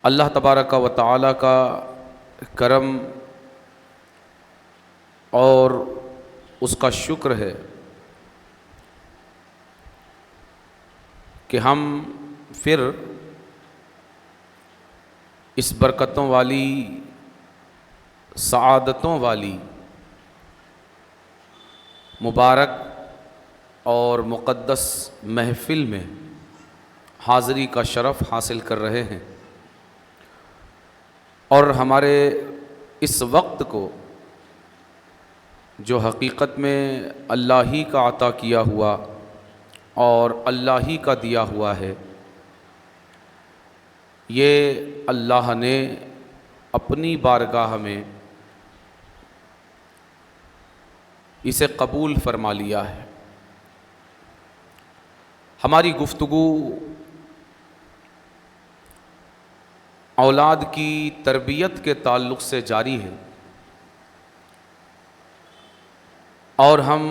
اللہ تبارک و تعالی کا کرم اور اس کا شکر ہے کہ ہم پھر اس برکتوں والی سعادتوں والی مبارک اور مقدس محفل میں حاضری کا شرف حاصل کر رہے ہیں، اور ہمارے اس وقت کو جو حقیقت میں اللہ ہی کا عطا کیا ہوا اور اللہ ہی کا دیا ہوا ہے، یہ اللہ نے اپنی بارگاہ میں اسے قبول فرما لیا ہے۔ ہماری گفتگو اولاد کی تربیت کے تعلق سے جاری ہے، اور ہم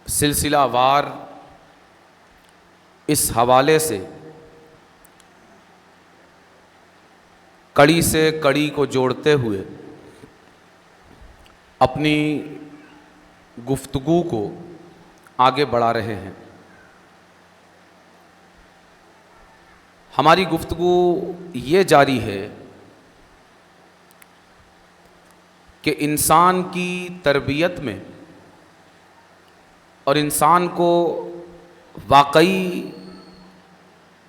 سلسلہ وار اس حوالے سے کڑی سے کڑی کو جوڑتے ہوئے اپنی گفتگو کو آگے بڑھا رہے ہیں۔ ہماری گفتگو یہ جاری ہے کہ انسان کی تربیت میں اور انسان کو واقعی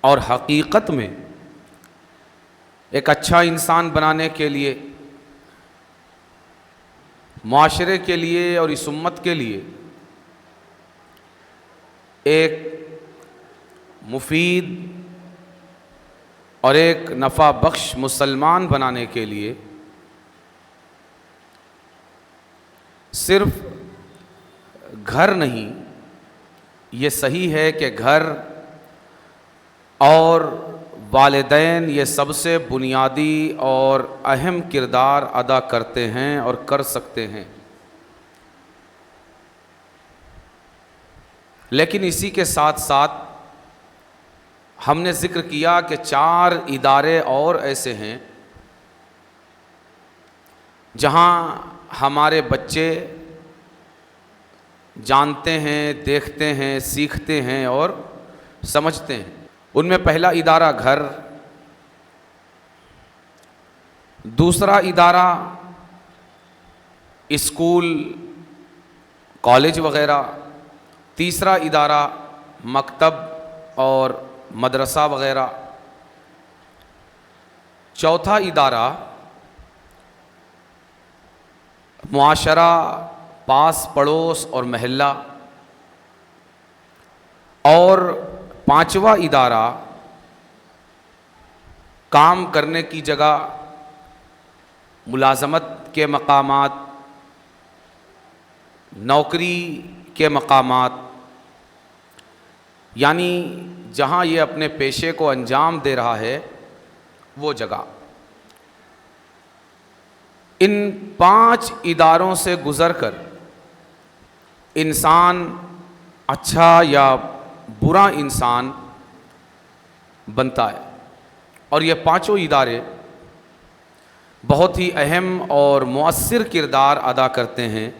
اور حقیقت میں ایک اچھا انسان بنانے کے لیے، معاشرے کے لیے اور اس امت کے لیے ایک مفید اور ایک نفع بخش مسلمان بنانے کے لیے صرف گھر نہیں، یہ صحیح ہے کہ گھر اور والدین یہ سب سے بنیادی اور اہم کردار ادا کرتے ہیں اور کر سکتے ہیں، لیکن اسی کے ساتھ ساتھ ہم نے ذکر کیا کہ 4 ادارے اور ایسے ہیں جہاں ہمارے بچے جانتے ہیں، دیکھتے ہیں، سیکھتے ہیں اور سمجھتے ہیں۔ ان میں پہلا ادارہ گھر، دوسرا ادارہ اسکول، کالج وغیرہ، تیسرا ادارہ مکتب اور مدرسہ وغیرہ، چوتھا ادارہ معاشرہ، پاس پڑوس اور محلہ، اور 5واں ادارہ کام کرنے کی جگہ، ملازمت کے مقامات، نوکری کے مقامات، یعنی جہاں یہ اپنے پیشے کو انجام دے رہا ہے وہ جگہ۔ ان 5 اداروں سے گزر کر انسان اچھا یا برا انسان بنتا ہے، اور یہ 5 ادارے بہت ہی اہم اور مؤثر کردار ادا کرتے ہیں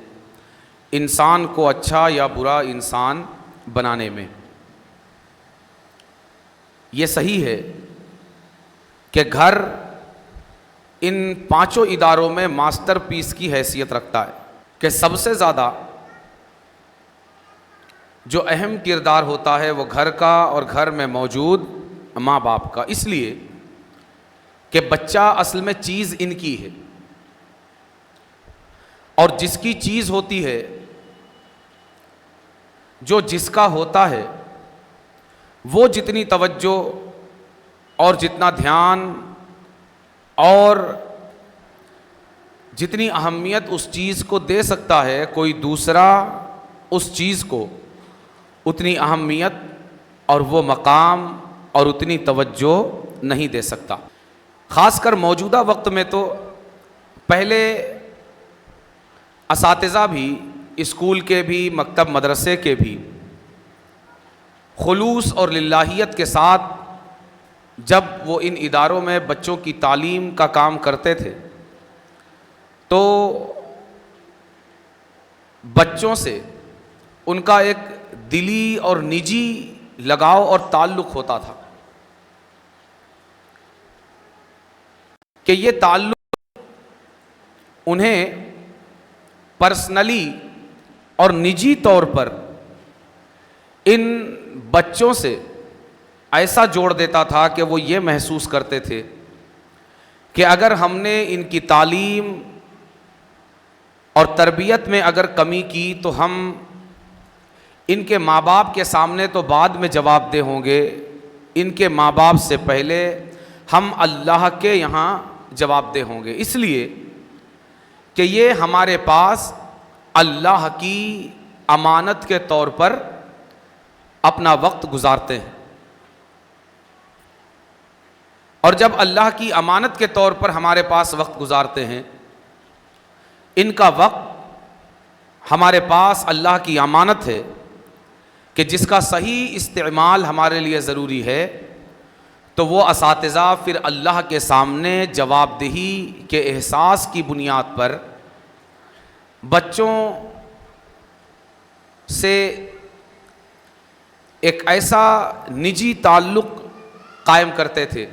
انسان کو اچھا یا برا انسان بنانے میں۔ یہ صحیح ہے کہ گھر ان 5 اداروں میں ماسٹر پیس کی حیثیت رکھتا ہے، کہ سب سے زیادہ جو اہم کردار ہوتا ہے وہ گھر کا اور گھر میں موجود ماں باپ کا، اس لیے کہ بچہ اصل میں چیز ان کی ہے، اور جس کی چیز ہوتی ہے، جو جس کا ہوتا ہے، وہ جتنی توجہ اور جتنا دھیان اور جتنی اہمیت اس چیز کو دے سکتا ہے، کوئی دوسرا اس چیز کو اتنی اہمیت اور وہ مقام اور اتنی توجہ نہیں دے سکتا۔ خاص کر موجودہ وقت میں تو پہلے اساتذہ بھی، اسکول کے بھی، مکتب مدرسے کے بھی خلوص اور للہیت کے ساتھ جب وہ ان اداروں میں بچوں کی تعلیم کا کام کرتے تھے تو بچوں سے ان کا ایک دلی اور نجی لگاؤ اور تعلق ہوتا تھا کہ یہ تعلق انہیں پرسنلی اور نجی طور پر ان بچوں سے ایسا جوڑ دیتا تھا کہ وہ یہ محسوس کرتے تھے کہ اگر ہم نے ان کی تعلیم اور تربیت میں اگر کمی کی تو ہم ان کے ماں باپ کے سامنے تو بعد میں جواب دہ ہوں گے، ان کے ماں باپ سے پہلے ہم اللہ کے یہاں جواب دہ ہوں گے، اس لیے کہ یہ ہمارے پاس اللہ کی امانت کے طور پر اپنا وقت گزارتے ہیں، اور جب اللہ کی امانت کے طور پر ہمارے پاس وقت گزارتے ہیں، ان کا وقت ہمارے پاس اللہ کی امانت ہے کہ جس کا صحیح استعمال ہمارے لیے ضروری ہے، تو وہ اساتذہ پھر اللہ کے سامنے جواب دہی کے احساس کی بنیاد پر بچوں سے ایک ایسا نجی تعلق قائم کرتے تھے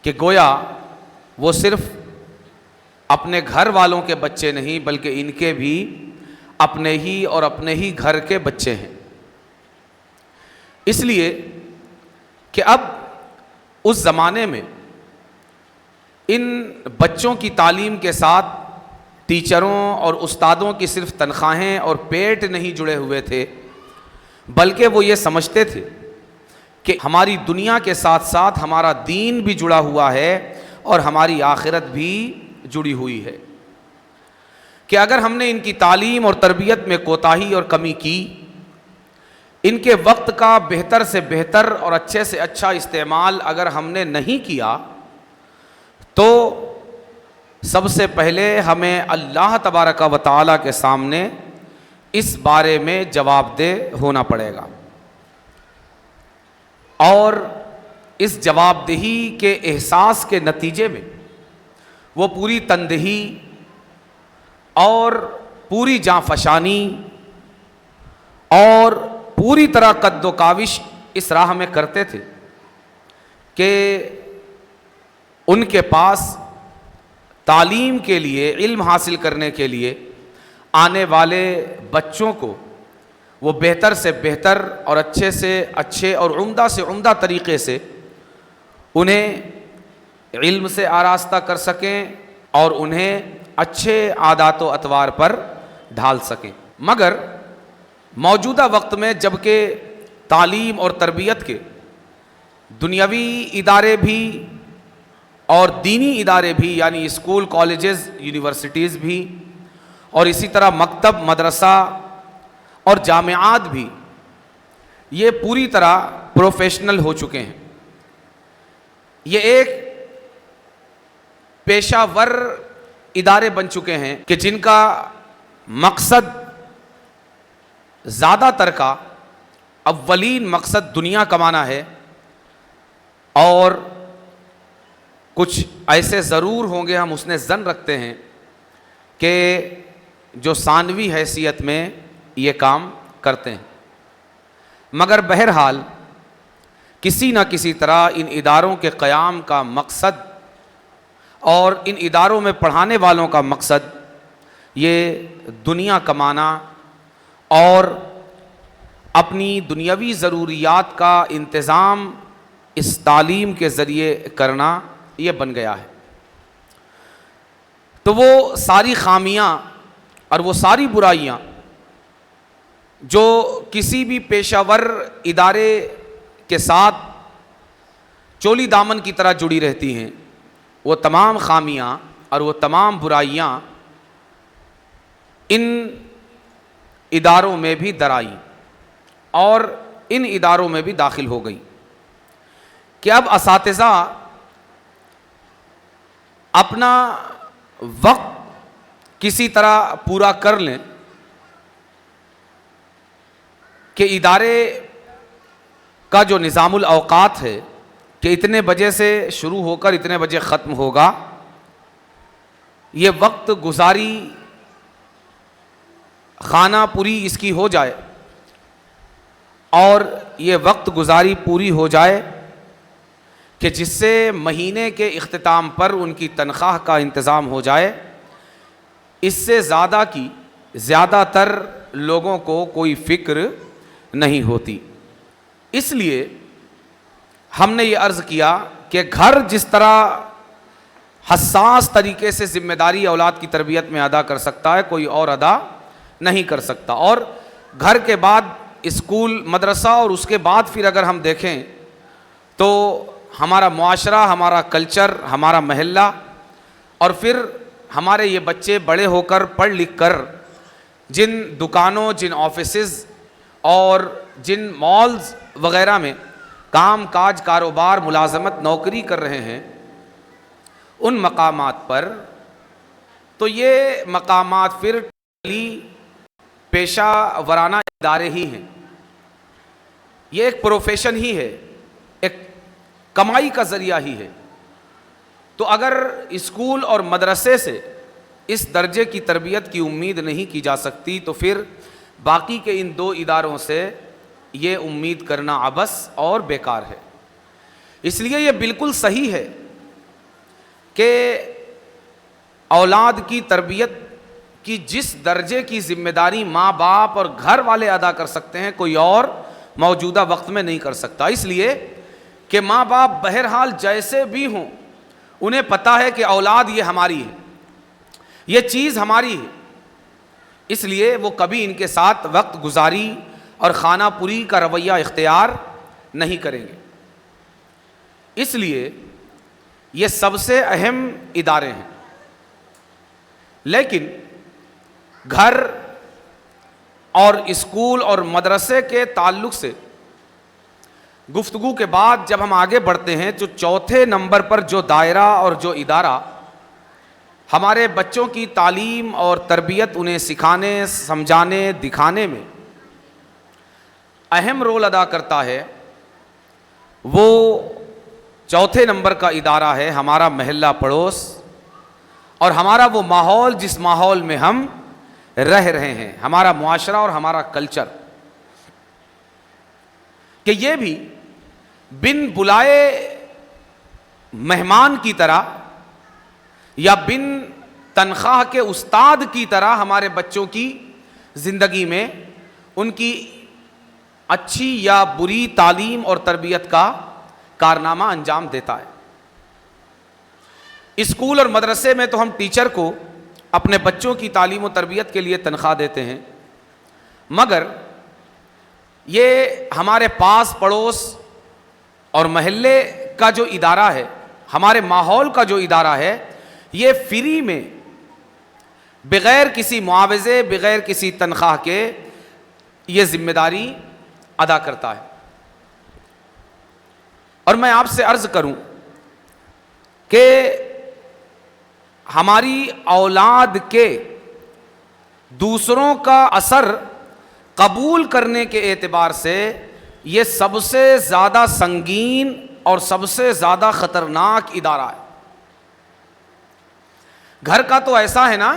کہ گویا وہ صرف اپنے گھر والوں کے بچے نہیں بلکہ ان کے بھی اپنے ہی اور اپنے ہی گھر کے بچے ہیں، اس لیے کہ اب اس زمانے میں ان بچوں کی تعلیم کے ساتھ ٹیچروں اور استادوں کی صرف تنخواہیں اور پیٹ نہیں جڑے ہوئے تھے، بلکہ وہ یہ سمجھتے تھے کہ ہماری دنیا کے ساتھ ساتھ ہمارا دین بھی جڑا ہوا ہے اور ہماری آخرت بھی جڑی ہوئی ہے، کہ اگر ہم نے ان کی تعلیم اور تربیت میں کوتاہی اور کمی کی، ان کے وقت کا بہتر سے بہتر اور اچھے سے اچھا استعمال اگر ہم نے نہیں کیا، تو سب سے پہلے ہمیں اللہ تبارک و تعالیٰ کے سامنے اس بارے میں جواب دہ ہونا پڑے گا، اور اس جواب دہی کے احساس کے نتیجے میں وہ پوری تندہی اور پوری جانفشانی اور پوری طرح قد و کاوش اس راہ میں کرتے تھے کہ ان کے پاس تعلیم کے لیے، علم حاصل کرنے کے لیے آنے والے بچوں کو وہ بہتر سے بہتر اور اچھے سے اچھے اور عمدہ سے عمدہ طریقے سے انہیں علم سے آراستہ کر سکیں اور انہیں اچھے عادات و اطوار پر ڈھال سکیں۔ مگر موجودہ وقت میں جبکہ تعلیم اور تربیت کے دنیاوی ادارے بھی اور دینی ادارے بھی، یعنی اسکول، کالجز، یونیورسٹیز بھی، اور اسی طرح مکتب، مدرسہ اور جامعات بھی، یہ پوری طرح پروفیشنل ہو چکے ہیں، یہ ایک پیشہ ور ادارے بن چکے ہیں کہ جن کا مقصد زیادہ تر کا اولین مقصد دنیا کمانا ہے، اور کچھ ایسے ضرور ہوں گے، ہم حسن ظن رکھتے ہیں کہ جو ثانوی حیثیت میں یہ کام کرتے ہیں، مگر بہرحال کسی نہ کسی طرح ان اداروں کے قیام کا مقصد اور ان اداروں میں پڑھانے والوں کا مقصد یہ دنیا کمانا اور اپنی دنیاوی ضروریات کا انتظام اس تعلیم کے ذریعے کرنا یہ بن گیا ہے۔ تو وہ ساری خامیاں اور وہ ساری برائیاں جو کسی بھی پیشہ ور ادارے کے ساتھ چولی دامن کی طرح جڑی رہتی ہیں، وہ تمام خامیاں اور وہ تمام برائیاں ان اداروں میں بھی درائیں اور ان اداروں میں بھی داخل ہو گئی کہ اب اساتذہ اپنا وقت کسی طرح پورا کر لیں کہ ادارے کا جو نظام الاوقات ہے کہ اتنے بجے سے شروع ہو کر اتنے بجے ختم ہوگا، یہ وقت گزاری خانہ پوری اس کی ہو جائے اور یہ وقت گزاری پوری ہو جائے کہ جس سے مہینے کے اختتام پر ان کی تنخواہ کا انتظام ہو جائے، اس سے زیادہ کی زیادہ تر لوگوں کو کوئی فکر نہیں ہوتی۔ اس لیے ہم نے یہ عرض کیا کہ گھر جس طرح حساس طریقے سے ذمہ داری اولاد کی تربیت میں ادا کر سکتا ہے، کوئی اور ادا نہیں کر سکتا۔ اور گھر کے بعد اسکول، مدرسہ، اور اس کے بعد پھر اگر ہم دیکھیں تو ہمارا معاشرہ، ہمارا کلچر، ہمارا محلہ، اور پھر ہمارے یہ بچے بڑے ہو کر پڑھ لکھ کر جن دکانوں، جن آفیسز اور جن مالز وغیرہ میں کام کاج، کاروبار، ملازمت، نوکری کر رہے ہیں، ان مقامات پر تو یہ مقامات پھر پیشہ ورانہ ادارے ہی ہیں، یہ ایک پروفیشن ہی ہے، ایک کمائی کا ذریعہ ہی ہے۔ تو اگر اسکول اور مدرسے سے اس درجے کی تربیت کی امید نہیں کی جا سکتی تو پھر باقی کے ان دو اداروں سے یہ امید کرنا عبث اور بیکار ہے۔ اس لیے یہ بالکل صحیح ہے کہ اولاد کی تربیت کی جس درجے کی ذمہ داری ماں باپ اور گھر والے ادا کر سکتے ہیں، کوئی اور موجودہ وقت میں نہیں کر سکتا۔ اس لیے کہ ماں باپ بہرحال جیسے بھی ہوں، انہیں پتہ ہے کہ اولاد یہ ہماری ہے، یہ چیز ہماری ہے، اس لیے وہ کبھی ان کے ساتھ وقت گزاری اور خانہ پوری کا رویہ اختیار نہیں کریں گے۔ اس لیے یہ سب سے اہم ادارے ہیں۔ لیکن گھر اور اسکول اور مدرسے کے تعلق سے گفتگو کے بعد جب ہم آگے بڑھتے ہیں تو چوتھے نمبر پر جو دائرہ اور جو ادارہ ہمارے بچوں کی تعلیم اور تربیت، انہیں سکھانے، سمجھانے، دکھانے میں اہم رول ادا کرتا ہے، وہ چوتھے نمبر کا ادارہ ہے ہمارا محلہ پڑوس اور ہمارا وہ ماحول جس ماحول میں ہم رہ رہے ہیں، ہمارا معاشرہ اور ہمارا کلچر، کہ یہ بھی بن بلائے مہمان کی طرح یا بن تنخواہ کے استاد کی طرح ہمارے بچوں کی زندگی میں ان کی اچھی یا بری تعلیم اور تربیت کا کارنامہ انجام دیتا ہے۔ اسکول اور مدرسے میں تو ہم ٹیچر کو اپنے بچوں کی تعلیم و تربیت کے لیے تنخواہ دیتے ہیں، مگر یہ ہمارے پاس پڑوس اور محلے کا جو ادارہ ہے، ہمارے ماحول کا جو ادارہ ہے، یہ فری میں بغیر کسی معاوضے، بغیر کسی تنخواہ کے یہ ذمہ داری ادا کرتا ہے۔ اور میں آپ سے عرض کروں کہ ہماری اولاد کے دوسروں کا اثر قبول کرنے کے اعتبار سے یہ سب سے زیادہ سنگین اور سب سے زیادہ خطرناک ادارہ ہے۔ گھر کا تو ایسا ہے نا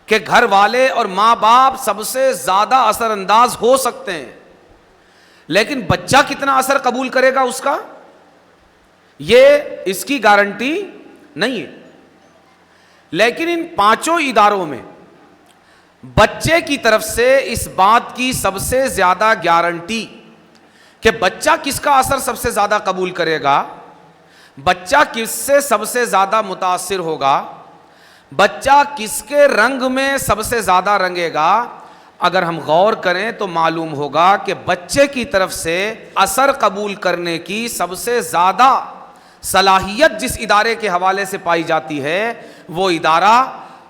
کہ گھر والے اور ماں باپ سب سے زیادہ اثر انداز ہو سکتے ہیں، لیکن بچہ کتنا اثر قبول کرے گا اس کا، یہ اس کی گارنٹی نہیں ہے۔ لیکن ان پانچوں اداروں میں بچے کی طرف سے اس بات کی سب سے زیادہ گارنٹی کہ بچہ کس کا اثر سب سے زیادہ قبول کرے گا، بچہ کس سے سب سے زیادہ متاثر ہوگا، بچہ کس کے رنگ میں سب سے زیادہ رنگے گا، اگر ہم غور کریں تو معلوم ہوگا کہ بچے کی طرف سے اثر قبول کرنے کی سب سے زیادہ صلاحیت جس ادارے کے حوالے سے پائی جاتی ہے، وہ ادارہ،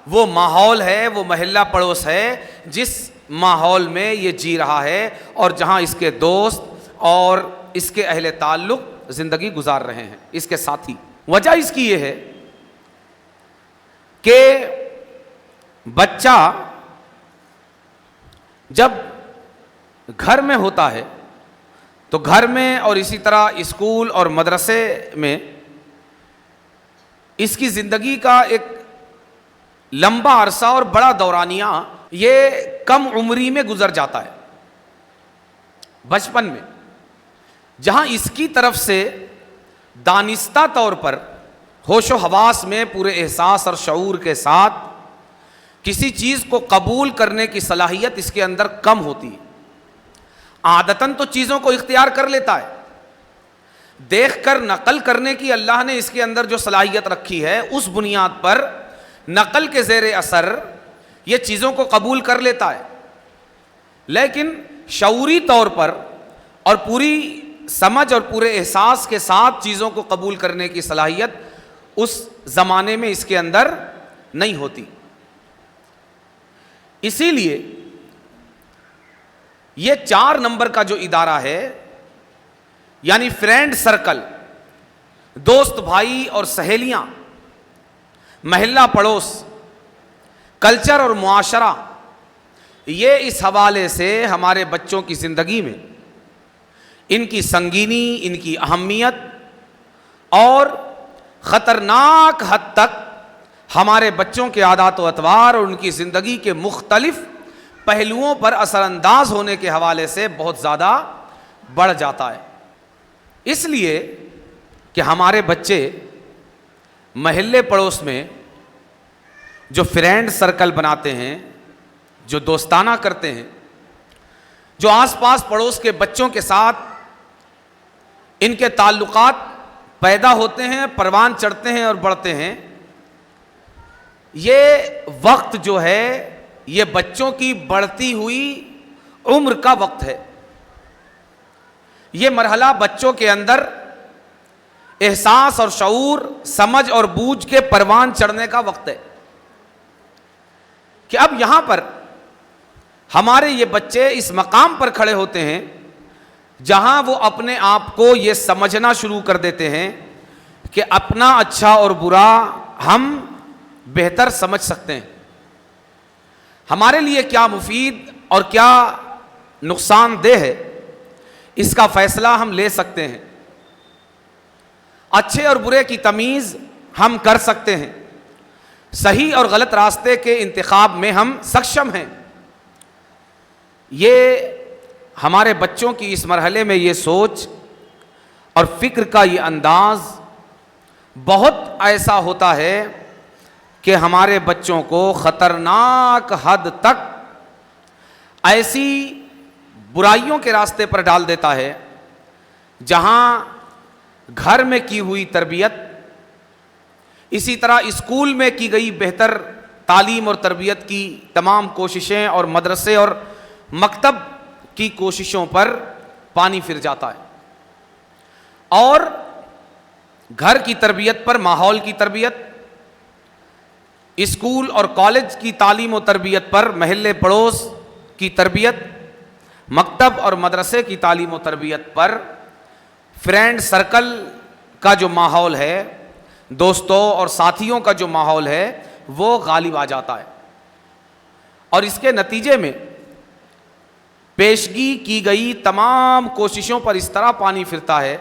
وہ ماحول ہے، وہ محلہ پڑوس ہے جس ماحول میں یہ جی رہا ہے اور جہاں اس کے دوست اور اس کے اہل تعلق زندگی گزار رہے ہیں، اس کے ساتھی۔ وجہ اس کی یہ ہے کہ بچہ جب گھر میں ہوتا ہے تو گھر میں اور اسی طرح اسکول اور مدرسے میں اس کی زندگی کا ایک لمبا عرصہ اور بڑا دورانیہ یہ کم عمری میں گزر جاتا ہے، بچپن میں، جہاں اس کی طرف سے دانستہ طور پر ہوش و حواس میں پورے احساس اور شعور کے ساتھ کسی چیز کو قبول کرنے کی صلاحیت اس کے اندر کم ہوتی ہے۔ عادتاً تو چیزوں کو اختیار کر لیتا ہے، دیکھ کر نقل کرنے کی اللہ نے اس کے اندر جو صلاحیت رکھی ہے اس بنیاد پر نقل کے زیر اثر یہ چیزوں کو قبول کر لیتا ہے، لیکن شعوری طور پر اور پوری سمجھ اور پورے احساس کے ساتھ چیزوں کو قبول کرنے کی صلاحیت اس زمانے میں اس کے اندر نہیں ہوتی۔ اسی لیے یہ 4 نمبر کا جو ادارہ ہے، یعنی فرینڈ سرکل، دوست بھائی اور سہیلیاں، محلہ پڑوس، کلچر اور معاشرہ، یہ اس حوالے سے ہمارے بچوں کی زندگی میں ان کی سنگینی، ان کی اہمیت اور خطرناک حد تک ہمارے بچوں کے عادات و اطوار اور ان کی زندگی کے مختلف پہلوؤں پر اثر انداز ہونے کے حوالے سے بہت زیادہ بڑھ جاتا ہے۔ اس لیے کہ ہمارے بچے محلے پڑوس میں جو فرینڈ سرکل بناتے ہیں، جو دوستانہ کرتے ہیں، جو آس پاس پڑوس کے بچوں کے ساتھ ان کے تعلقات پیدا ہوتے ہیں، پروان چڑھتے ہیں اور بڑھتے ہیں، یہ وقت جو ہے یہ بچوں کی بڑھتی ہوئی عمر کا وقت ہے۔ یہ مرحلہ بچوں کے اندر احساس اور شعور، سمجھ اور بوجھ کے پروان چڑھنے کا وقت ہے کہ اب یہاں پر ہمارے یہ بچے اس مقام پر کھڑے ہوتے ہیں جہاں وہ اپنے آپ کو یہ سمجھنا شروع کر دیتے ہیں کہ اپنا اچھا اور برا ہم بہتر سمجھ سکتے ہیں، ہمارے لیے کیا مفید اور کیا نقصان دہ ہے اس کا فیصلہ ہم لے سکتے ہیں، اچھے اور برے کی تمیز ہم کر سکتے ہیں، صحیح اور غلط راستے کے انتخاب میں ہم سکشم ہیں۔ یہ ہمارے بچوں کی اس مرحلے میں یہ سوچ اور فکر کا یہ انداز بہت ایسا ہوتا ہے کہ ہمارے بچوں کو خطرناک حد تک ایسی برائیوں کے راستے پر ڈال دیتا ہے جہاں گھر میں کی ہوئی تربیت، اسی طرح اسکول میں کی گئی بہتر تعلیم اور تربیت کی تمام کوششیں اور مدرسے اور مکتب کی کوششوں پر پانی پھر جاتا ہے، اور گھر کی تربیت پر ماحول کی تربیت، اسکول اور کالج کی تعلیم و تربیت پر محلے پڑوس کی تربیت، مکتب اور مدرسے کی تعلیم و تربیت پر فرینڈ سرکل کا جو ماحول ہے، دوستوں اور ساتھیوں کا جو ماحول ہے وہ غالب آ جاتا ہے، اور اس کے نتیجے میں پیشگی کی گئی تمام کوششوں پر اس طرح پانی پھرتا ہے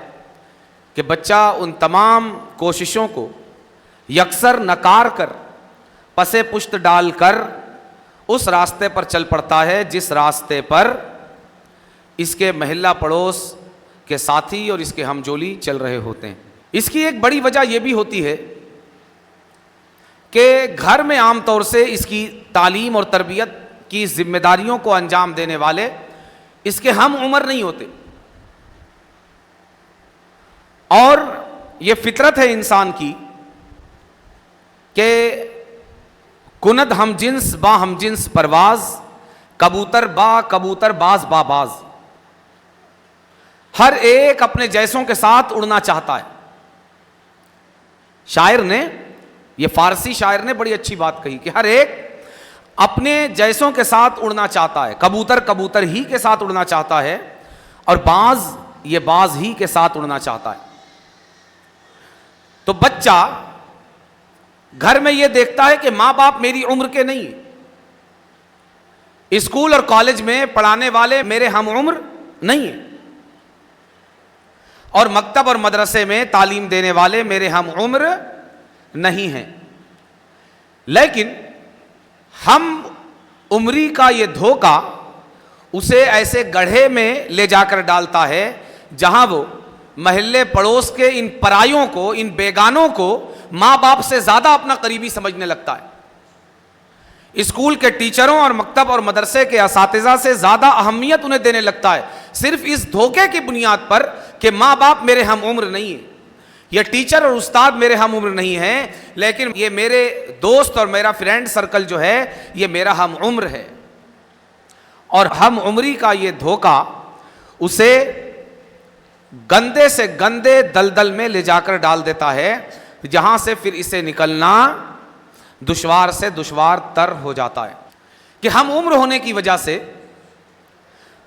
کہ بچہ ان تمام کوششوں کو یکسر نکار کر، پسے پشت ڈال کر اس راستے پر چل پڑتا ہے جس راستے پر اس کے محلہ پڑوس کے ساتھی اور اس کے ہمجولی چل رہے ہوتے ہیں۔ اس کی ایک بڑی وجہ یہ بھی ہوتی ہے کہ گھر میں عام طور سے اس کی تعلیم اور تربیت کی ذمہ داریوں کو انجام دینے والے اس کے ہم عمر نہیں ہوتے، اور یہ فطرت ہے انسان کی کہ کند ہم جنس با ہم جنس پرواز، کبوتر با کبوتر باز با باز، ہر ایک اپنے جیسوں کے ساتھ اڑنا چاہتا ہے۔ شاعر نے، یہ فارسی شاعر نے بڑی اچھی بات کہی کہ ہر ایک اپنے جیسوں کے ساتھ اڑنا چاہتا ہے، کبوتر کبوتر ہی کے ساتھ اڑنا چاہتا ہے، اور باز یہ باز ہی کے ساتھ اڑنا چاہتا ہے۔ تو بچہ گھر میں یہ دیکھتا ہے کہ ماں باپ میری عمر کے نہیں، اسکول اور کالج میں پڑھانے والے میرے ہم عمر نہیں ہیں، اور مکتب اور مدرسے میں تعلیم دینے والے میرے ہم عمر نہیں ہیں. لیکن ہم عمری کا یہ دھوکہ اسے ایسے گڑھے میں لے جا کر ڈالتا ہے جہاں وہ محلے پڑوس کے ان پرائیوں کو, ان بیگانوں کو ماں باپ سے زیادہ اپنا قریبی سمجھنے لگتا ہے. اسکول کے ٹیچروں اور مکتب اور مدرسے کے اساتذہ سے زیادہ اہمیت انہیں دینے لگتا ہے, صرف اس دھوکے کی بنیاد پر کہ ماں باپ میرے ہم عمر نہیں ہیں, یہ ٹیچر اور استاد میرے ہم عمر نہیں ہیں, لیکن یہ میرے دوست اور میرا فرینڈ سرکل جو ہے یہ میرا ہم عمر ہے. اور ہم عمری کا یہ دھوکہ اسے گندے سے گندے دلدل میں لے جا کر ڈال دیتا ہے, جہاں سے پھر اسے نکلنا دشوار سے دشوار تر ہو جاتا ہے. کہ ہم عمر ہونے کی وجہ سے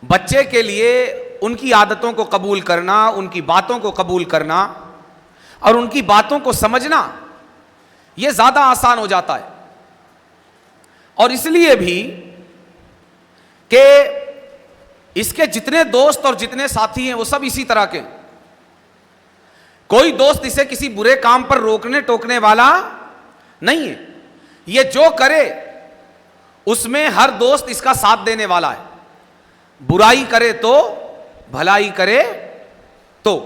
بچے کے لیے ان کی عادتوں کو قبول کرنا, ان کی باتوں کو قبول کرنا اور ان کی باتوں کو سمجھنا یہ زیادہ آسان ہو جاتا ہے. اور اس لیے بھی کہ اس کے جتنے دوست اور جتنے ساتھی ہیں وہ سب اسی طرح کے. کوئی دوست اسے کسی برے کام پر روکنے ٹوکنے والا نہیں ہے, یہ جو کرے اس میں ہر دوست اس کا ساتھ دینے والا ہے. برائی کرے تو, بھلائی کرے تو,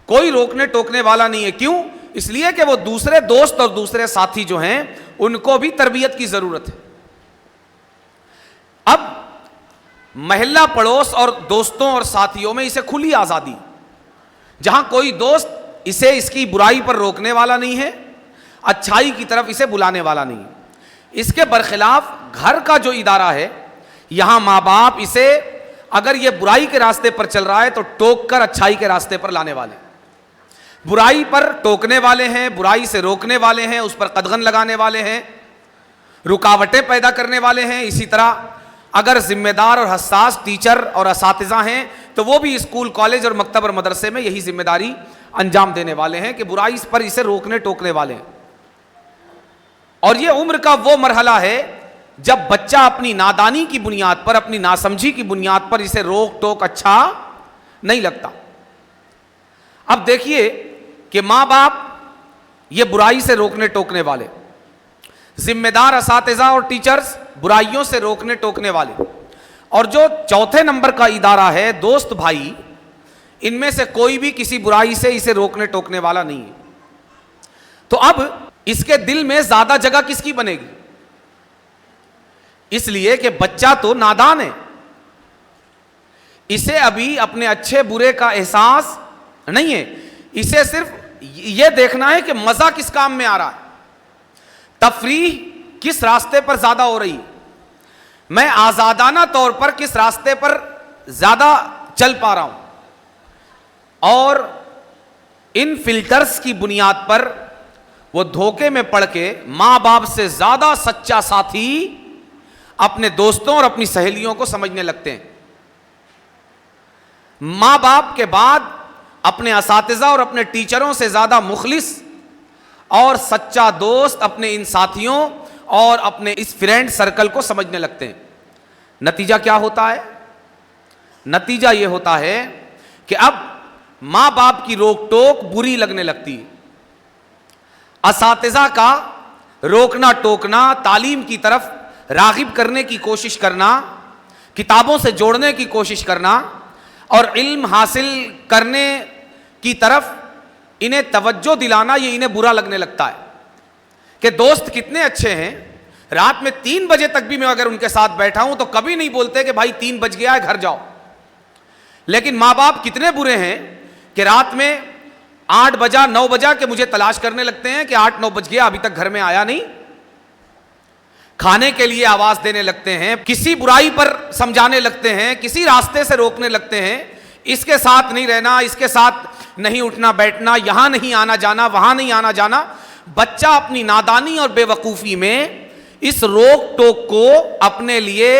کوئی روکنے ٹوکنے والا نہیں ہے. کیوں؟ اس لیے کہ وہ دوسرے دوست اور دوسرے ساتھی جو ہیں ان کو بھی تربیت کی ضرورت ہے. اب محلہ پڑوس اور دوستوں اور ساتھیوں میں اسے کھلی آزادی, جہاں کوئی دوست اسے اس کی برائی پر روکنے والا نہیں ہے, اچھائی کی طرف اسے بلانے والا نہیں ہے. اس کے برخلاف گھر کا جو ادارہ ہے, یہاں ماں باپ اسے اگر یہ برائی کے راستے پر چل رہا ہے تو ٹوک کر اچھائی کے راستے پر لانے والے, برائی پر ٹوکنے والے ہیں, برائی سے روکنے والے ہیں, اس پر قدغن لگانے والے ہیں, رکاوٹیں پیدا کرنے والے ہیں. اسی طرح اگر ذمہ دار اور حساس ٹیچر اور اساتذہ ہیں تو وہ بھی اسکول, کالج اور مکتب اور مدرسے میں یہی ذمہ داری انجام دینے والے ہیں کہ برائی پر اسے روکنے ٹوکنے والے ہیں. اور یہ عمر کا وہ مرحلہ ہے جب بچہ اپنی نادانی کی بنیاد پر, اپنی ناسمجھی کی بنیاد پر اسے روک ٹوک اچھا نہیں لگتا. اب دیکھیے کہ ماں باپ یہ برائی سے روکنے ٹوکنے والے, ذمہ دار اساتذہ اور ٹیچرز برائیوں سے روکنے ٹوکنے والے, اور جو چوتھے نمبر کا ادارہ ہے دوست بھائی, ان میں سے کوئی بھی کسی برائی سے اسے روکنے ٹوکنے والا نہیں ہے. تو اب اس کے دل میں زیادہ جگہ کس کی بنے گی؟ اس لیے کہ بچہ تو نادان ہے, اسے ابھی اپنے اچھے برے کا احساس نہیں ہے, اسے صرف یہ دیکھنا ہے کہ مزہ کس کام میں آ رہا ہے, تفریح کس راستے پر زیادہ ہو رہی, میں آزادانہ طور پر کس راستے پر زیادہ چل پا رہا ہوں. اور ان فلٹرز کی بنیاد پر وہ دھوکے میں پڑ کے ماں باپ سے زیادہ سچا ساتھی اپنے دوستوں اور اپنی سہیلیوں کو سمجھنے لگتے ہیں. ماں باپ کے بعد اپنے اساتذہ اور اپنے ٹیچروں سے زیادہ مخلص اور سچا دوست اپنے ان ساتھیوں اور اپنے اس فرینڈ سرکل کو سمجھنے لگتے ہیں. نتیجہ کیا ہوتا ہے؟ نتیجہ یہ ہوتا ہے کہ اب ماں باپ کی روک ٹوک بری لگنے لگتی ہے, اساتذہ کا روکنا ٹوکنا, تعلیم کی طرف راغب کرنے کی کوشش کرنا, کتابوں سے جوڑنے کی کوشش کرنا اور علم حاصل کرنے کی طرف انہیں توجہ دلانا, یہ انہیں برا لگنے لگتا ہے کہ دوست کتنے اچھے ہیں, رات میں 3 بجے تک بھی میں اگر ان کے ساتھ بیٹھا ہوں تو کبھی نہیں بولتے کہ بھائی 3 بج گیا ہے گھر جاؤ. لیکن ماں باپ کتنے برے ہیں کہ رات میں 8 بجا 9 بجا کہ مجھے تلاش کرنے لگتے ہیں کہ 8-9 بج گیا ابھی تک گھر میں آیا نہیں, کھانے کے لیے آواز دینے لگتے ہیں, کسی برائی پر سمجھانے لگتے ہیں, کسی راستے سے روکنے لگتے ہیں, اس کے ساتھ نہیں رہنا, اس کے ساتھ نہیں اٹھنا بیٹھنا, یہاں نہیں آنا جانا, وہاں نہیں آنا جانا. بچہ اپنی نادانی اور بے وقوفی میں اس روک ٹوک کو اپنے لیے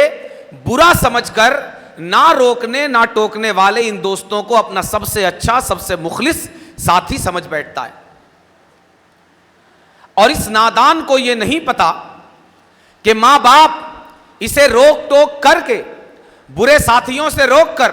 برا سمجھ کر نہ روکنے نہ ٹوکنے والے ان دوستوں کو اپنا سب سے اچھا, سب سے مخلص ساتھی سمجھ بیٹھتا ہے. اور اس نادان کو یہ نہیں پتا کہ ماں باپ اسے روک ٹوک کر کے, برے ساتھیوں سے روک کر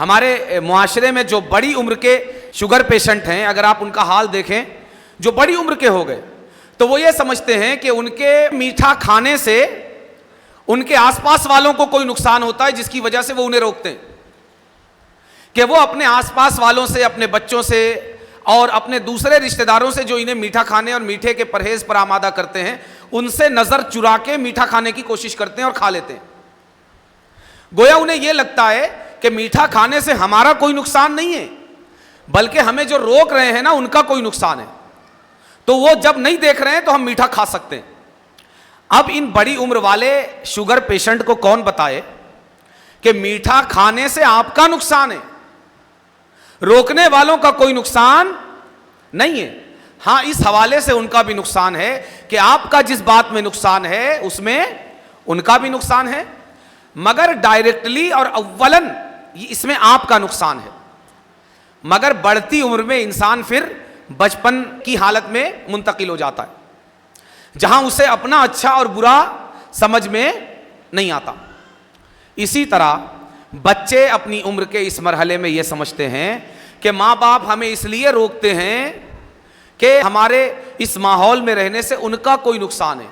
ہمارے معاشرے میں جو بڑی عمر کے شوگر پیشنٹ ہیں، اگر آپ ان کا حال دیکھیں، جو بڑی عمر کے ہو گئے، تو وہ یہ سمجھتے ہیں کہ ان کے میٹھا کھانے سے ان کے آس پاس والوں کو کوئی نقصان ہوتا ہے، جس کی وجہ سے وہ انہیں روکتے ہیں کہ وہ اپنے آس پاس والوں سے، اپنے بچوں سے اور اپنے دوسرے رشتہ داروں سے جو انہیں میٹھا کھانے اور میٹھے کے پرہیز پر آمادہ کرتے ہیں، ان سے نظر چرا کے میٹھا کھانے کی کوشش کرتے ہیں اور کھا لیتے ہیں۔ گویا انہیں یہ لگتا ہے کہ میٹھا کھانے سے ہمارا کوئی نقصان نہیں ہے، بلکہ ہمیں جو روک رہے ہیں نا، ان کا کوئی نقصان ہے، تو وہ جب نہیں دیکھ رہے ہیں تو ہم میٹھا کھا سکتے ہیں۔ اب ان بڑی عمر والے شوگر پیشنٹ کو کون بتائے کہ میٹھا کھانے سے آپ کا نقصان ہے، روکنے والوں کا کوئی نقصان نہیں ہے۔ ہاں، اس حوالے سے ان کا بھی نقصان ہے کہ آپ کا جس بات میں نقصان ہے اس میں ان کا بھی نقصان ہے، مگر ڈائریکٹلی اور اولن اس میں آپ کا نقصان ہے۔ مگر بڑھتی عمر میں انسان پھر بچپن کی حالت میں منتقل ہو جاتا ہے، جہاں اسے اپنا اچھا اور برا سمجھ میں نہیں آتا۔ اسی طرح بچے اپنی عمر کے اس مرحلے میں یہ سمجھتے ہیں کہ ماں باپ ہمیں اس لیے روکتے ہیں کہ ہمارے اس ماحول میں رہنے سے ان کا کوئی نقصان ہے۔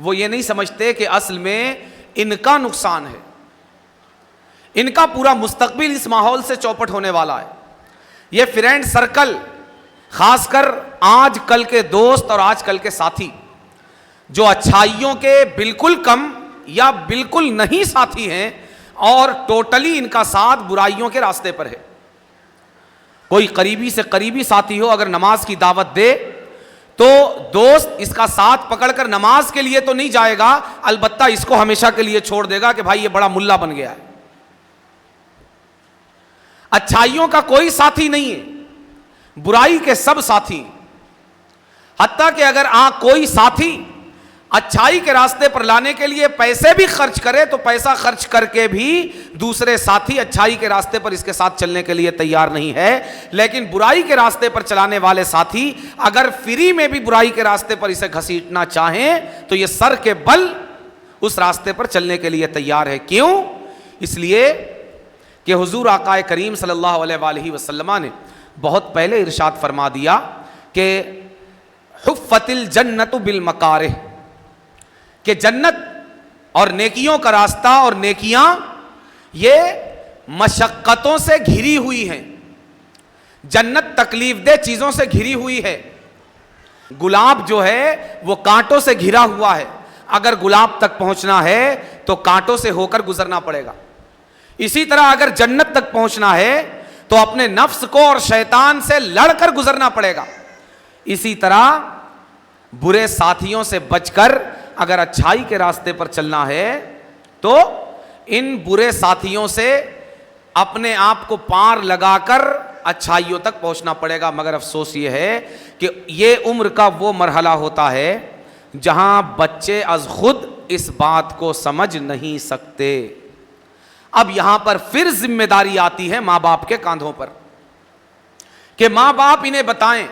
وہ یہ نہیں سمجھتے کہ اصل میں ان کا نقصان ہے، ان کا پورا مستقبل اس ماحول سے چوپٹ ہونے والا ہے۔ یہ فرینڈ سرکل، خاص کر آج کل کے دوست اور آج کل کے ساتھی، جو اچھائیوں کے بالکل کم یا بالکل نہیں ساتھی ہیں اور ٹوٹلی ان کا ساتھ برائیوں کے راستے پر ہے۔ کوئی قریبی سے قریبی ساتھی ہو، اگر نماز کی دعوت دے تو دوست اس کا ساتھ پکڑ کر نماز کے لیے تو نہیں جائے گا، البتہ اس کو ہمیشہ کے لیے چھوڑ دے گا کہ بھائی یہ بڑا ملا بن گیا ہے۔ اچھائیوں کا کوئی ساتھی نہیں ہے، برائی کے سب ساتھی، حتیٰ کہ اگر کوئی ساتھی اچھائی کے راستے پر لانے کے لیے پیسے بھی خرچ کرے تو پیسہ خرچ کر کے بھی دوسرے ساتھی اچھائی کے راستے پر اس کے ساتھ چلنے کے لیے تیار نہیں ہے۔ لیکن برائی کے راستے پر چلانے والے ساتھی اگر فری میں بھی برائی کے راستے پر اسے گھسیٹنا چاہیں تو یہ سر کے بل اس راستے پر چلنے کے لیے تیار ہے۔ کیوں؟ اس لیے کہ حضور آقا کریم صلی اللہ علیہ وآلہ وسلم نے بہت پہلے ارشاد فرما دیا کہ حفت الجنت بالمکارہ، کہ جنت اور نیکیوں کا راستہ اور نیکیاں یہ مشقتوں سے گھری ہوئی ہیں، جنت تکلیف دہ چیزوں سے گھری ہوئی ہے۔ گلاب جو ہے وہ کانٹوں سے گھرا ہوا ہے، اگر گلاب تک پہنچنا ہے تو کانٹوں سے ہو کر گزرنا پڑے گا۔ اسی طرح اگر جنت تک پہنچنا ہے تو اپنے نفس کو اور شیطان سے لڑ کر گزرنا پڑے گا۔ اسی طرح برے ساتھیوں سے بچ کر اگر اچھائی کے راستے پر چلنا ہے تو ان برے ساتھیوں سے اپنے آپ کو پار لگا کر اچھائیوں تک پہنچنا پڑے گا۔ مگر افسوس یہ ہے کہ یہ عمر کا وہ مرحلہ ہوتا ہے جہاں بچے از خود اس بات کو سمجھ نہیں سکتے۔ اب یہاں پر پھر ذمہ داری آتی ہے ماں باپ کے کاندھوں پر کہ ماں باپ انہیں بتائیں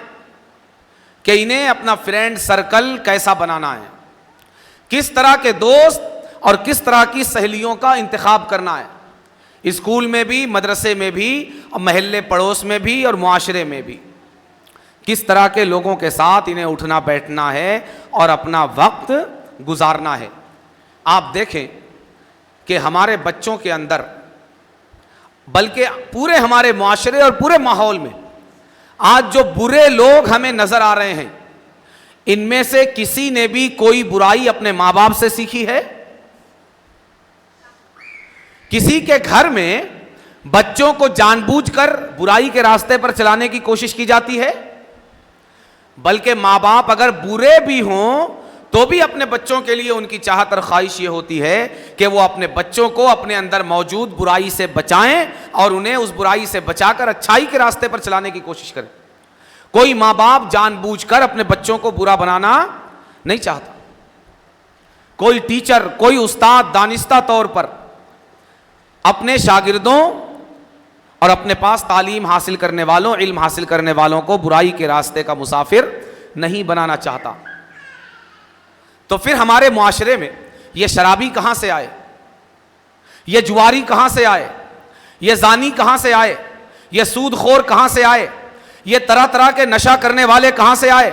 کہ انہیں اپنا فرینڈ سرکل کیسا بنانا ہے، کس طرح کے دوست اور کس طرح کی سہیلیوں کا انتخاب کرنا ہے، اسکول میں بھی، مدرسے میں بھی، اور محلے پڑوس میں بھی اور معاشرے میں بھی، کس طرح کے لوگوں کے ساتھ انہیں اٹھنا بیٹھنا ہے اور اپنا وقت گزارنا ہے۔ آپ دیکھیں کہ ہمارے بچوں کے اندر، بلکہ پورے ہمارے معاشرے اور پورے ماحول میں آج جو برے لوگ ہمیں نظر آ رہے ہیں، ان میں سے کسی نے بھی کوئی برائی اپنے ماں باپ سے سیکھی ہے؟ کسی کے گھر میں بچوں کو جان بوجھ کر برائی کے راستے پر چلانے کی کوشش کی جاتی ہے؟ بلکہ ماں باپ اگر برے بھی ہوں تو بھی اپنے بچوں کے لیے ان کی چاہت اور خواہش یہ ہوتی ہے کہ وہ اپنے بچوں کو اپنے اندر موجود برائی سے بچائیں اور انہیں اس برائی سے بچا کر اچھائی کے راستے پر چلانے کی کوشش کریں۔ کوئی ماں باپ جان بوجھ کر اپنے بچوں کو برا بنانا نہیں چاہتا۔ کوئی ٹیچر، کوئی استاد دانستہ طور پر اپنے شاگردوں اور اپنے پاس تعلیم حاصل کرنے والوں، علم حاصل کرنے والوں کو برائی کے راستے کا مسافر نہیں بنانا چاہتا۔ تو پھر ہمارے معاشرے میں یہ شرابی کہاں سے آئے، یہ جواری کہاں سے آئے، یہ زانی کہاں سے آئے؟ یہ سود خور کہاں سے آئے؟ یہ طرح طرح کے نشہ کرنے والے کہاں سے آئے؟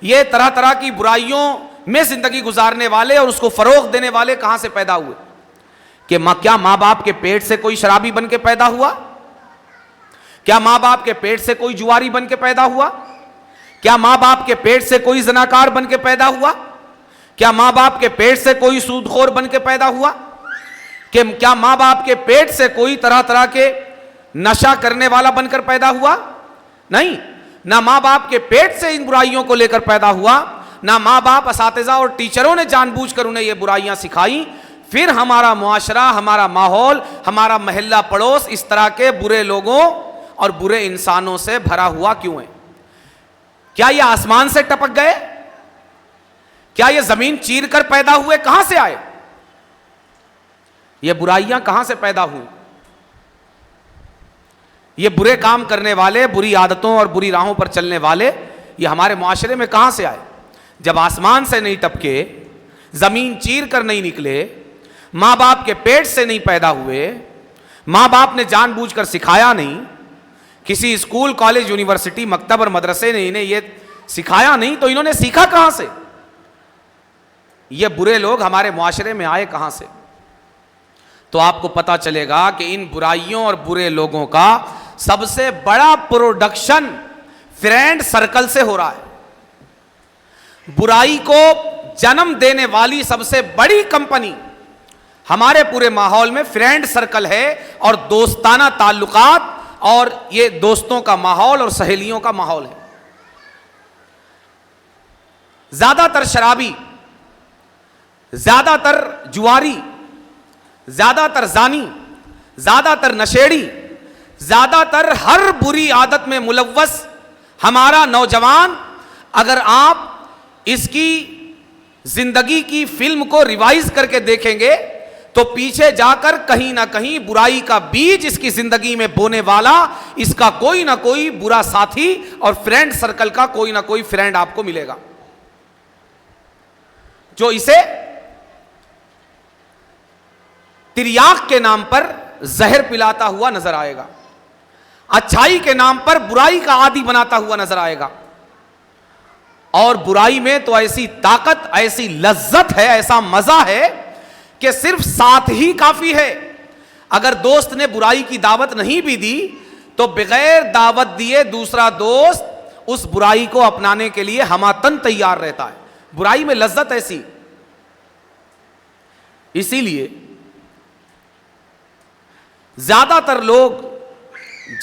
یہ طرح طرح کی برائیوں میں زندگی گزارنے والے اور اس کو فروغ دینے والے کہاں سے پیدا ہوئے؟ کہ کیا ماں باپ کے پیٹ سے کوئی شرابی بن کے پیدا ہوا؟ کیا ماں باپ کے پیٹ سے کوئی جواری بن کے پیدا ہوا؟ کیا ماں باپ کے پیٹ سے کوئی زناکار بن کے پیدا ہوا؟ کیا ماں باپ کے پیٹ سے کوئی سود خور بن کے پیدا ہوا؟ کہ کیا ماں باپ کے پیٹ سے کوئی طرح طرح کے نشہ کرنے والا بن کر پیدا ہوا؟ نہیں، نہ ماں باپ کے پیٹ سے ان برائیوں کو لے کر پیدا ہوا، نہ ماں باپ، اساتذہ اور ٹیچروں نے جان بوجھ کر انہیں یہ برائیاں سکھائیں، پھر ہمارا معاشرہ، ہمارا ماحول، ہمارا محلہ پڑوس اس طرح کے برے لوگوں اور برے انسانوں سے بھرا ہوا کیوں ہے؟ کیا یہ آسمان سے ٹپک گئے؟ کیا یہ زمین چیر کر پیدا ہوئے؟ کہاں سے آئے؟ یہ برائیاں کہاں سے پیدا ہوئی؟ یہ برے کام کرنے والے، بری عادتوں اور بری راہوں پر چلنے والے، یہ ہمارے معاشرے میں کہاں سے آئے؟ جب آسمان سے نہیں ٹپکے، زمین چیر کر نہیں نکلے، ماں باپ کے پیٹ سے نہیں پیدا ہوئے، ماں باپ نے جان بوجھ کر سکھایا نہیں، کسی اسکول، کالج، یونیورسٹی، مکتب اور مدرسے نے انہیں یہ سکھایا نہیں، تو انہوں نے سیکھا کہاں سے؟ یہ برے لوگ ہمارے معاشرے میں آئے کہاں سے؟ تو آپ کو پتا چلے گا کہ ان برائیوں اور برے لوگوں کا سب سے بڑا پروڈکشن فرینڈ سرکل سے ہو رہا ہے۔ برائی کو جنم دینے والی سب سے بڑی کمپنی ہمارے پورے ماحول میں فرینڈ سرکل ہے، اور دوستانہ تعلقات اور یہ دوستوں کا ماحول اور سہیلیوں کا ماحول ہے۔ زیادہ تر شرابی، زیادہ تر جواری، زیادہ تر زانی، زیادہ تر نشیڑی، زیادہ تر ہر بری عادت میں ملوث ہمارا نوجوان، اگر آپ اس کی زندگی کی فلم کو ریوائز کر کے دیکھیں گے تو پیچھے جا کر کہیں نہ کہیں برائی کا بیج اس کی زندگی میں بونے والا اس کا کوئی نہ کوئی برا ساتھی اور فرینڈ سرکل کا کوئی نہ کوئی فرینڈ آپ کو ملے گا، جو اسے تریاق کے نام پر زہر پلاتا ہوا نظر آئے گا، اچھائی کے نام پر برائی کا عادی بناتا ہوا نظر آئے گا۔ اور برائی میں تو ایسی طاقت، ایسی لذت ہے، ایسا مزہ ہے کہ صرف ساتھ ہی کافی ہے۔ اگر دوست نے برائی کی دعوت نہیں بھی دی تو بغیر دعوت دیے دوسرا دوست اس برائی کو اپنانے کے لیے ہماتن تیار رہتا ہے۔ برائی میں لذت ایسی، اسی لیے زیادہ تر لوگ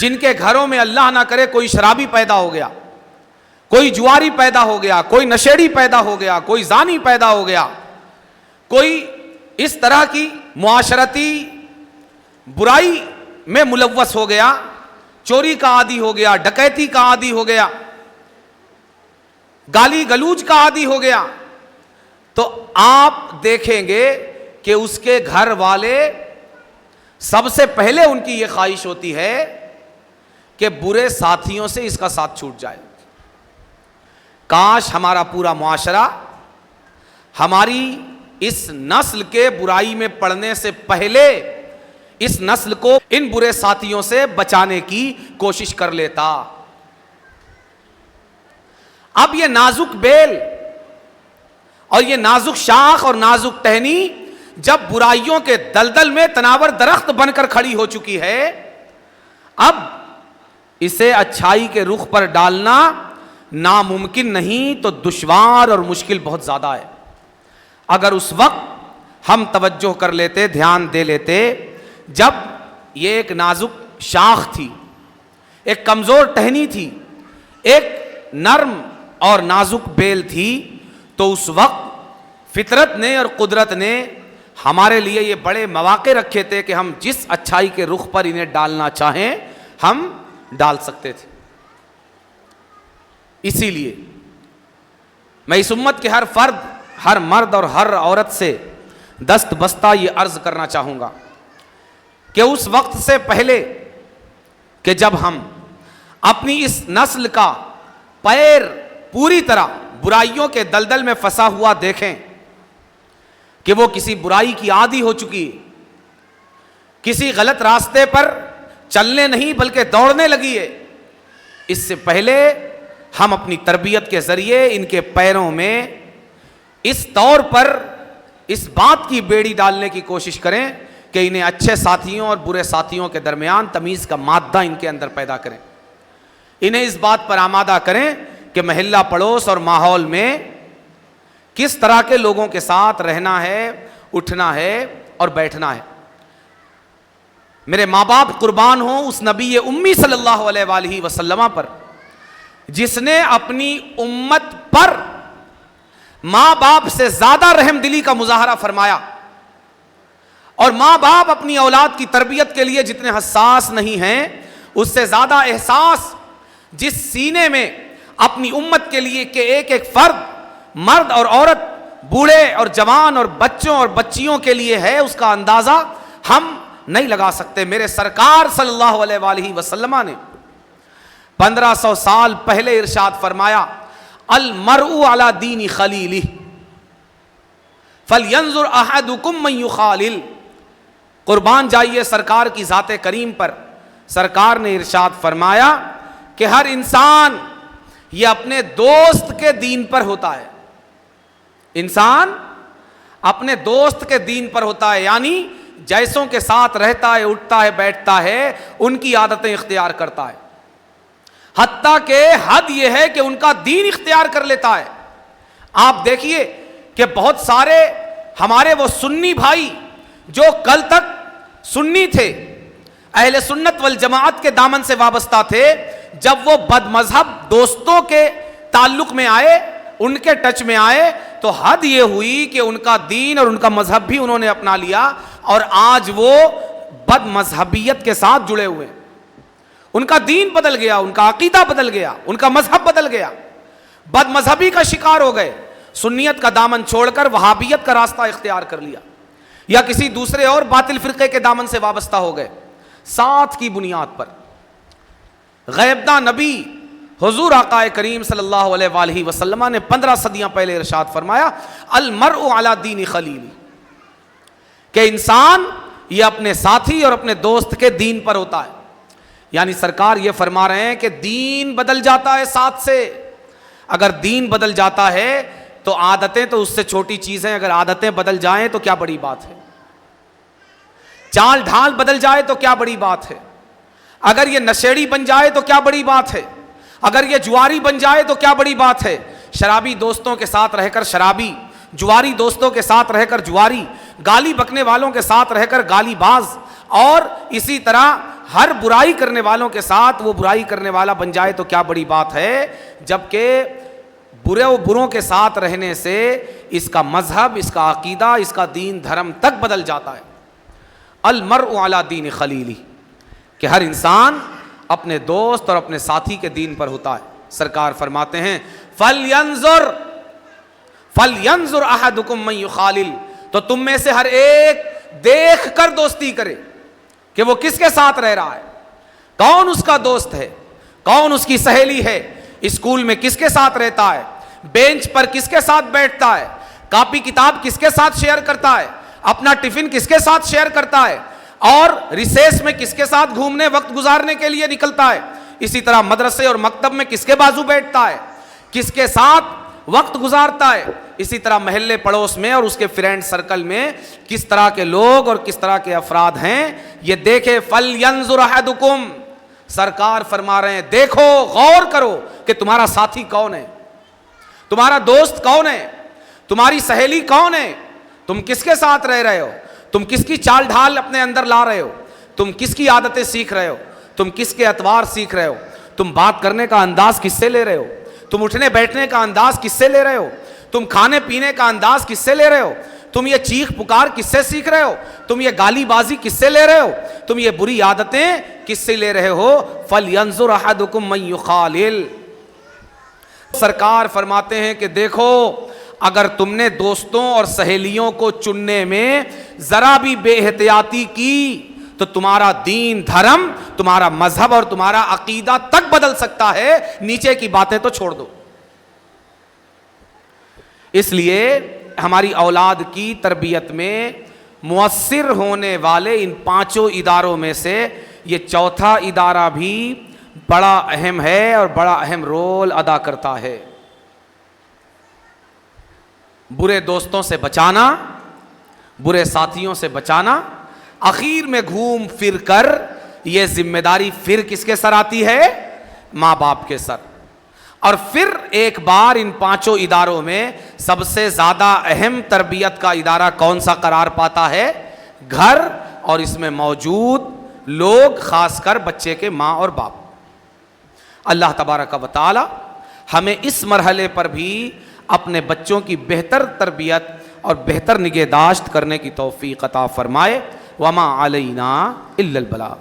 جن کے گھروں میں اللہ نہ کرے کوئی شرابی پیدا ہو گیا، کوئی جواری پیدا ہو گیا، کوئی نشیڑی پیدا ہو گیا، کوئی زانی پیدا ہو گیا، کوئی اس طرح کی معاشرتی برائی میں ملوث ہو گیا، چوری کا عادی ہو گیا، ڈکیتی کا عادی ہو گیا، گالی گلوچ کا عادی ہو گیا، تو آپ دیکھیں گے کہ اس کے گھر والے سب سے پہلے ان کی یہ خواہش ہوتی ہے کہ برے ساتھیوں سے اس کا ساتھ چھوٹ جائے۔ کاش ہمارا پورا معاشرہ ہماری اس نسل کے برائی میں پڑنے سے پہلے اس نسل کو ان برے ساتھیوں سے بچانے کی کوشش کر لیتا۔ اب یہ نازک بیل اور یہ نازک شاخ اور نازک ٹہنی جب برائیوں کے دلدل میں تناور درخت بن کر کھڑی ہو چکی ہے، اب اسے اچھائی کے رخ پر ڈالنا ناممکن نہیں تو دشوار اور مشکل بہت زیادہ ہے۔ اگر اس وقت ہم توجہ کر لیتے، دھیان دے لیتے، جب یہ ایک نازک شاخ تھی، ایک کمزور ٹہنی تھی، ایک نرم اور نازک بیل تھی، تو اس وقت فطرت نے اور قدرت نے ہمارے لیے یہ بڑے مواقع رکھے تھے کہ ہم جس اچھائی کے رخ پر انہیں ڈالنا چاہیں ہم ڈال سکتے تھے۔ اسی لیے میں اس امت کے ہر فرد، ہر مرد اور ہر عورت سے دست بستہ یہ عرض کرنا چاہوں گا کہ اس وقت سے پہلے کہ جب ہم اپنی اس نسل کا پیر پوری طرح برائیوں کے دلدل میں پھنسا ہوا دیکھیں کہ وہ کسی برائی کی عادی ہو چکی، کسی غلط راستے پر چلنے نہیں بلکہ دوڑنے لگی ہے. اس سے پہلے ہم اپنی تربیت کے ذریعے ان کے پیروں میں اس طور پر اس بات کی بیڑی ڈالنے کی کوشش کریں کہ انہیں اچھے ساتھیوں اور برے ساتھیوں کے درمیان تمیز کا مادہ ان کے اندر پیدا کریں. انہیں اس بات پر آمادہ کریں کہ محلہ پڑوس اور ماحول میں کس طرح کے لوگوں کے ساتھ رہنا ہے, اٹھنا ہے اور بیٹھنا ہے. میرے ماں باپ قربان ہوں اس نبی امی صلی اللہ علیہ وآلہ وسلم پر جس نے اپنی امت پر ماں باپ سے زیادہ رحم دلی کا مظاہرہ فرمایا, اور ماں باپ اپنی اولاد کی تربیت کے لیے جتنے حساس نہیں ہیں اس سے زیادہ احساس جس سینے میں اپنی امت کے لیے کہ ایک ایک فرد, مرد اور عورت, بوڑھے اور جوان اور بچوں اور بچیوں کے لیے ہے, اس کا اندازہ ہم نہیں لگا سکتے. میرے سرکار صلی اللہ علیہ وآلہ وسلم نے 1500 سال پہلے ارشاد فرمایا, المرء علی دین خلیلہ فلینظر احدکم من یخالل. قربان جائیے سرکار کی ذات کریم پر. سرکار نے ارشاد فرمایا کہ ہر انسان یہ اپنے دوست کے دین پر ہوتا ہے. انسان اپنے دوست کے دین پر ہوتا ہے, یعنی جیسوں کے ساتھ رہتا ہے, اٹھتا ہے, بیٹھتا ہے, ان کی عادتیں اختیار کرتا ہے. حتیٰ کہ حد یہ ہے کہ ان کا دین اختیار کر لیتا ہے. آپ دیکھیے کہ بہت سارے ہمارے وہ سنی بھائی جو کل تک سنی تھے, اہل سنت والجماعت کے دامن سے وابستہ تھے, جب وہ بد مذہب دوستوں کے تعلق میں آئے, ان کے ٹچ میں آئے, تو حد یہ ہوئی کہ ان کا دین اور ان کا مذہب بھی انہوں نے اپنا لیا, اور آج وہ بد مذہبیت کے ساتھ جڑے ہوئے. ان کا دین بدل گیا, ان کا عقیدہ بدل گیا, ان کا مذہب بدل گیا, بد مذہبی کا شکار ہو گئے, سنیت کا دامن چھوڑ کر وہابیت کا راستہ اختیار کر لیا, یا کسی دوسرے اور باطل فرقے کے دامن سے وابستہ ہو گئے. ساتھ کی بنیاد پر غیبداں نبی حضور آقا کریم صلی اللہ علیہ وآلہ وسلم نے 15 صدیاں پہلے ارشاد فرمایا, المرء علی دین خلیل, کہ انسان یہ اپنے ساتھی اور اپنے دوست کے دین پر ہوتا ہے. یعنی سرکار یہ فرما رہے ہیں کہ دین بدل جاتا ہے ساتھ سے. اگر دین بدل جاتا ہے تو عادتیں تو اس سے چھوٹی چیز ہیں, اگر عادتیں بدل جائیں تو کیا بڑی بات ہے, چال ڈھال بدل جائے تو کیا بڑی بات ہے, اگر یہ نشیڑی بن جائے تو کیا بڑی بات ہے, اگر یہ جواری بن جائے تو کیا بڑی بات ہے. شرابی دوستوں کے ساتھ رہ کر شرابی, جواری دوستوں کے ساتھ رہ کر جواری, گالی بکنے والوں کے ساتھ رہ کر گالی باز, اور اسی طرح ہر برائی کرنے والوں کے ساتھ وہ برائی کرنے والا بن جائے تو کیا بڑی بات ہے. جبکہ برے و بروں کے ساتھ رہنے سے اس کا مذہب, اس کا عقیدہ, اس کا دین دھرم تک بدل جاتا ہے. المرء علی دین خلیلہ, کہ ہر انسان اپنے دوست اور اپنے ساتھی کے دین پر ہوتا ہے. سرکار فرماتے ہیں فَلْيَنْظُرْ أَحَدُكُمْ مَنْ يُخَالِلْ, تو تم میں سے ہر ایک دیکھ کر دوستی کرے کہ وہ کس کے ساتھ رہ رہا ہے, کون اس کا دوست ہے, کون اس کی سہیلی ہے, اسکول میں کس کے ساتھ رہتا ہے, بینچ پر کس کے ساتھ بیٹھتا ہے, کاپی کتاب کس کے ساتھ شیئر کرتا ہے, اپنا ٹفن کس کے ساتھ شیئر کرتا ہے, اور ریسیس میں کس کے ساتھ گھومنے وقت گزارنے کے لیے نکلتا ہے. اسی طرح مدرسے اور مکتب میں کس کے بازو بیٹھتا ہے, کس کے ساتھ وقت گزارتا ہے. اسی طرح محلے پڑوس میں اور اس کے فرینڈ سرکل میں کس طرح کے لوگ اور کس طرح کے افراد ہیں, یہ دیکھے. فَلْيَنْظُرْ أَحَدُكُمْ, سرکار فرما رہے ہیں دیکھو, غور کرو کہ تمہارا ساتھی کون ہے, تمہارا دوست کون ہے, تمہاری سہیلی کون ہے, تم کس کے ساتھ رہ رہے ہو, تم کس کی چال ڈھال اپنے اندر لا رہے ہو, تم کس کی عادتیں سیکھ رہے ہو, تم کس کے اطوار سیکھ رہے ہو, تم بات کرنے کا انداز کس سے لے رہے ہو, تم اٹھنے بیٹھنے کا انداز کس سے لے رہے ہو, تم کھانے پینے کا انداز کس سے لے رہے ہو, تم یہ چیخ پکار کس سے سیکھ رہے ہو, تم یہ گالی بازی کس سے لے رہے ہو, تم یہ بری عادتیں کس سے لے رہے ہو. فَلْيَنْظُرْ أَحَدُكُمْ مَنْ يُخَالِلْ, سرکار فرماتے ہیں کہ دیکھو اگر تم نے دوستوں اور سہیلیوں کو چننے میں ذرا بھی بے احتیاطی کی تو تمہارا دین دھرم, تمہارا مذہب اور تمہارا عقیدہ تک بدل سکتا ہے, نیچے کی باتیں تو چھوڑ دو. اس لیے ہماری اولاد کی تربیت میں مؤثر ہونے والے ان 5 اداروں میں سے یہ چوتھا ادارہ بھی بڑا اہم ہے اور بڑا اہم رول ادا کرتا ہے۔ برے دوستوں سے بچانا، برے ساتھیوں سے بچانا، آخر میں گھوم پھر کر یہ ذمہ داری پھر کس کے سر آتی ہے؟ ماں باپ کے سر۔ اور پھر ایک بار ان پانچوں اداروں میں سب سے زیادہ اہم تربیت کا ادارہ کون سا قرار پاتا ہے؟ گھر، اور اس میں موجود لوگ، خاص کر بچے کے ماں اور باپ۔ اللہ تبارک و تعالی ہمیں اس مرحلے پر بھی اپنے بچوں کی بہتر تربیت اور بہتر نگہداشت کرنے کی توفیق عطا فرمائے۔ وما علینا الا البلاغ۔